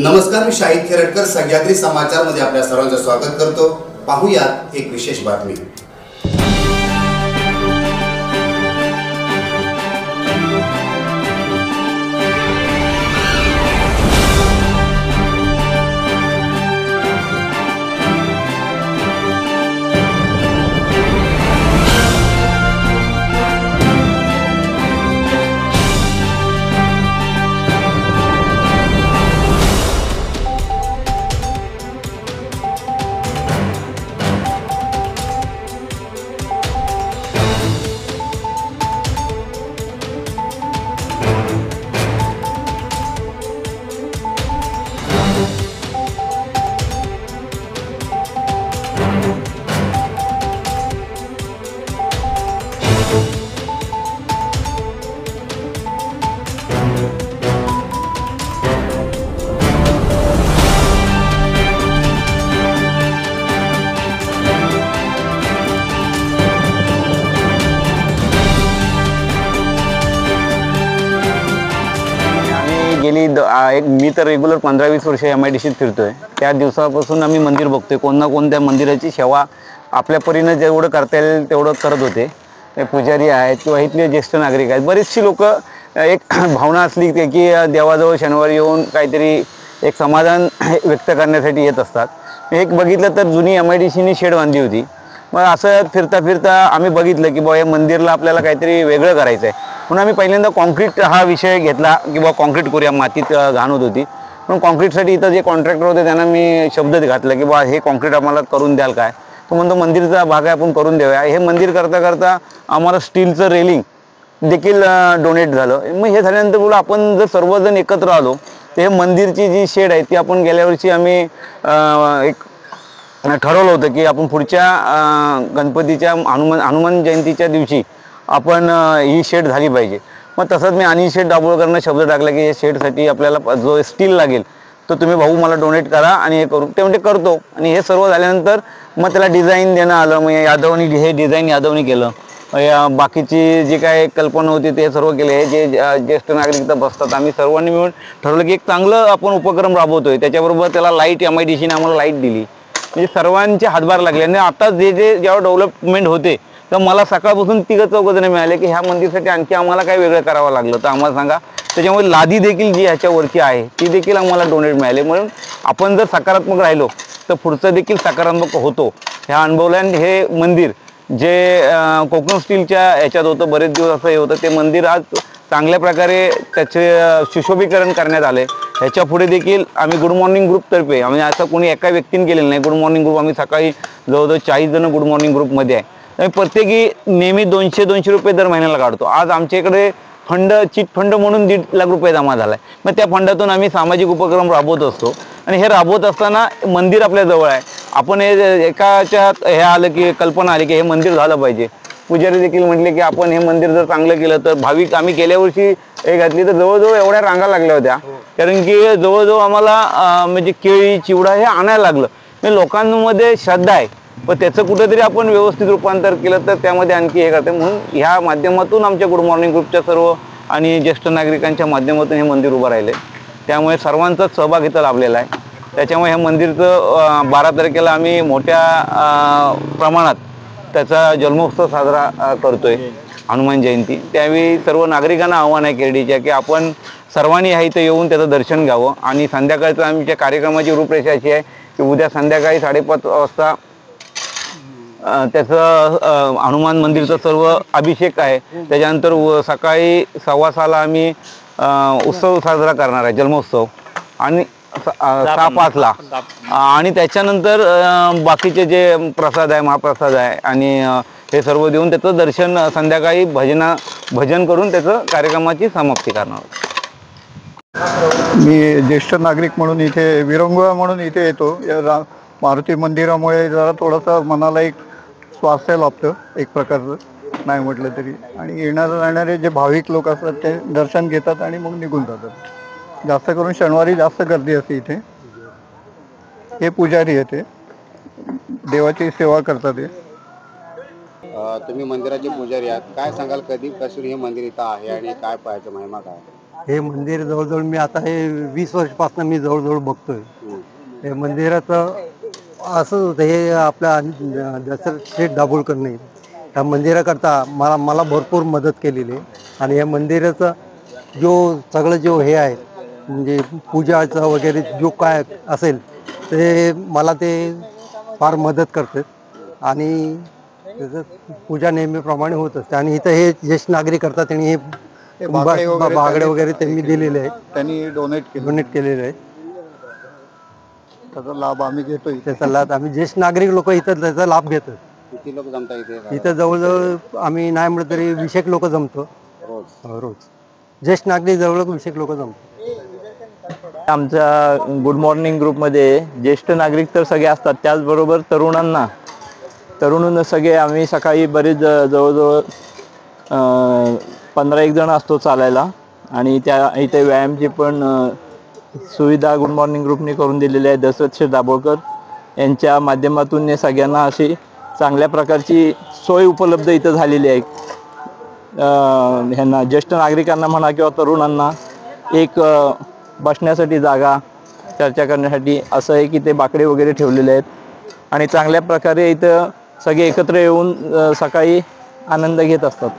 नमस्कार, मी शाहिद खेरटकर सह्याद्री समाचार मध्ये आपल्या सर्वांचं स्वागत करतो। पाहूयात एक विशेष बातमी। मी तर रेग्युलर 15-20 वर्ष MIDCत फिरतोय। त्या दिवसापासून आम्ही मंदिर बघतोय, कोणा कोणत्या मंदिराची सेवा आपल्या परीने जेवढं करता येईल तेवढं करत होते। ते पुजारी आहेत किंवा इथले ज्येष्ठ नागरिक आहेत, बरीचशी लोक एक भावना असली की देवाजवळ शनिवारी येऊन काहीतरी एक समाधान व्यक्त करण्यासाठी येत असतात। एक बघितलं तर जुनी MIDCनी शेड बांधली होती। मग असं फिरता फिरता आम्ही बघितलं की बाबा या मंदिरला आपल्याला काहीतरी वेगळं करायचं आहे, म्हणून आम्ही पहिल्यांदा कॉन्क्रीट हा विषय घेतला की बाबा कॉन्क्रीट करूया, मातीत घाण होत होती। पण कॉन्क्रीटसाठी इथं जे कॉन्ट्रॅक्टर होते त्यांना मी शब्द घातला की बाबा हे कॉन्क्रीट आम्हाला करून द्याल काय। तो म्हणतो मंदिरचा भाग आहे, आपण करून देऊया। हे मंदिर करता करता आम्हाला स्टीलचं रेलिंग देखील डोनेट झालं। मग हे झाल्यानंतर बोला आपण जर सर्वजण एकत्र आलो तर हे मंदिरची जी शेड आहे ती आपण गेल्या वर्षी आम्ही एक ठरवलं होतं की आपण पुढच्या गणपतीच्या हनुमान जयंतीच्या दिवशी आपण ही शेड झाली पाहिजे। मग तसंच मी अनिल शेठ दाभोळकरांना शब्द टाकला की हे शेडसाठी आपल्याला जो स्टील लागेल तो तुम्ही भाऊ मला डोनेट करा आणि हे करू। ते म्हणजे करतो। आणि हे सर्व झाल्यानंतर मग त्याला डिझाईन देणं आलं। मग यादवनी हे डिझाईन यादवनी केलं, बाकीची जी काय कल्पना होती ते सर्व केले। हे जे ज्येष्ठ नागरिक इथं बसतात, आम्ही सर्वांनी मिळून ठरवलं की एक चांगलं आपण उपक्रम राबवतोय। त्याच्याबरोबर त्याला लाईट MIDCने आम्हाला लाईट दिली, म्हणजे सर्वांचे हातभार लागले। आणि आता जेव्हा डेव्हलपमेंट होते तर मला सकाळपासून 3-4 जण मिळाले की ह्या मंदिरसाठी आणखी आम्हाला काय वेगळं करावं लागलं तर आम्हाला सांगा। त्याच्यामुळे लादी देखील जी ह्याच्यावरची आहे ती देखील आम्हाला डोनेट मिळाले। म्हणून आपण जर सकारात्मक राहिलो तर पुढचं देखील सकारात्मक होतो ह्या अनुभवल्याने हे मंदिर जे कोकण स्टीलच्या ह्याच्यात होतं, बरेच दिवस असं हे होतं, ते मंदिर आज चांगल्या प्रकारे त्याचे सुशोभीकरण करण्यात आले। ह्याच्या पुढे देखील आम्ही गुड मॉर्निंग ग्रुपतर्फे, आम्ही असं कोणी एका व्यक्तीने केलेलं नाही। गुड मॉर्निंग ग्रुप आम्ही सकाळी जवळजवळ 40 जण गुड मॉर्निंग ग्रुपमध्ये आहे। प्रत्येकी नेहमी 200-200 रुपये दर महिन्याला काढतो। आज आमच्या इकडे फंड चिट फंड म्हणून 1.5 लाख रुपये जमा झाला आहे। मग त्या फंडातून आम्ही सामाजिक उपक्रम राबवत असतो। आणि हे राबवत असताना मंदिर आपल्या जवळ आहे, आपण हे एकाच्या हे आलं की कल्पना आली की हे मंदिर झालं पाहिजे। पुजारी देखील म्हटले की आपण हे मंदिर जर चांगलं केलं तर भाविक, आम्ही गेल्या वर्षी हे घातली तर जवळजवळ एवढ्या रांगा लागल्या होत्या, कारण की जवळजवळ आम्हाला म्हणजे केळी चिवडा हे आणायला लागलं। म्हणजे लोकांमध्ये श्रद्धा आहे, पण त्याचं कुठेतरी आपण व्यवस्थित रूपांतर केलं तर त्यामध्ये आणखी हे करते। म्हणून ह्या माध्यमातून आमच्या गुड मॉर्निंग ग्रुपच्या सर्व आणि ज्येष्ठ नागरिकांच्या माध्यमातून हे मंदिर उभं राहिले। त्यामुळे सर्वांचाच सहभाग इथं लाभलेला आहे। त्याच्यामुळे ह्या मंदिरचं 12 तारखेला आम्ही मोठ्या प्रमाणात त्याचा जन्मोत्सव साजरा करतोय, हनुमान जयंती। त्यावेळी सर्व नागरिकांना आव्हान आहे केरडीच्या की आपण सर्वांनी ह्या इथं येऊन त्याचं दर्शन घ्यावं। आणि संध्याकाळचं आमच्या कार्यक्रमाची रूपरेषा अशी आहे की उद्या संध्याकाळी 5:30 वाजता त्याचं हनुमान मंदिरचं सर्व अभिषेक आहे। त्याच्यानंतर सकाळी 6:15ला आम्ही उत्सव साजरा करणार आहे, जन्मोत्सव, आणि 6:05ला। आणि त्याच्यानंतर बाकीचे जे प्रसाद आहे, महाप्रसाद आहे, आणि हे सर्व देऊन त्याचं दर्शन संध्याकाळी भजन करून त्याचं कार्यक्रमाची समाप्ती करणार आहोत। मी ज्येष्ठ नागरिक म्हणून इथे विरंगुळा म्हणून इथे येतो। या मारुती मंदिरामुळे जरा थोडंसं मनाला एक स्वास्थ्य लाभतं एक प्रकारचं, नाही म्हटलं तरी। आणि जाणारे जे भाविक लोक असतात ते दर्शन घेतात आणि मग निघून जातात। जास्त करून शनिवारी जास्त गर्दी असते इथे। हे पुजारी आहे, ते देवाची सेवा करतात। हे तुम्ही मंदिराचे पुजारी आहात, काय सांगाल कधीपासून हे मंदिर इथं आहे आणि काय पाहायचं महिमा काय? हे मंदिर जवळजवळ मी आता हे 20 वर्षापासून मी जवळजवळ बघतोय. हे मंदिराचं असंच होतं, हे आपल्या दशरथ शेठ दाभोळकरने त्या मंदिराकरता मला भरपूर मदत केलेली आहे. आणि या मंदिराचं सगळं हे आहे म्हणजे पूजाचं वगैरे जो काय असेल ते मला ते फार मदत करते आणि त्याचं पूजा नेहमीप्रमाणे होत असते. आणि इथं हे ज्येष्ठ नागरिक करतात त्यांनी हे बागडे वगैरे त्यांनी दिलेले आहेत, त्यांनी डोनेट केलेले आहेत. त्याचा लाभ आम्ही घेतोय. त्याचा लाभ आम्ही ज्येष्ठ नागरिक लोक इथं त्याचा लाभ घेतो. किती लोक जमता इथे इथं जवळजवळ आम्ही नाही म्हटलं तरी 20 लोक जमतो रोज. ज्येष्ठ नागरिक जवळ 20 लोक जमतो. आमच्या गुड मॉर्निंग ग्रुपमध्ये ज्येष्ठ नागरिक तर सगळे असतात, त्याचबरोबर तरुण सगळे आम्ही सकाळी बरेच जवळजवळ 15-1 जण असतो चालायला. आणि त्या इथे व्यायामची पण सुविधा गुड मॉर्निंग ग्रुपने करून दिलेली आहे. दशरथ शेठ दाभोळकर यांच्या माध्यमातून हे सगळ्यांना अशी चांगल्या प्रकारची सोय उपलब्ध इथं झालेली आहे. ह्यांना ज्येष्ठ नागरिकांना म्हणा किंवा तरुणांना एक बसण्यासाठी जागा, चर्चा करण्यासाठी असं आहे की ते बाकडे वगैरे ठेवलेले आहेत आणि चांगल्या प्रकारे इथं सगळे एकत्र येऊन सकाळी आनंद घेत असतात.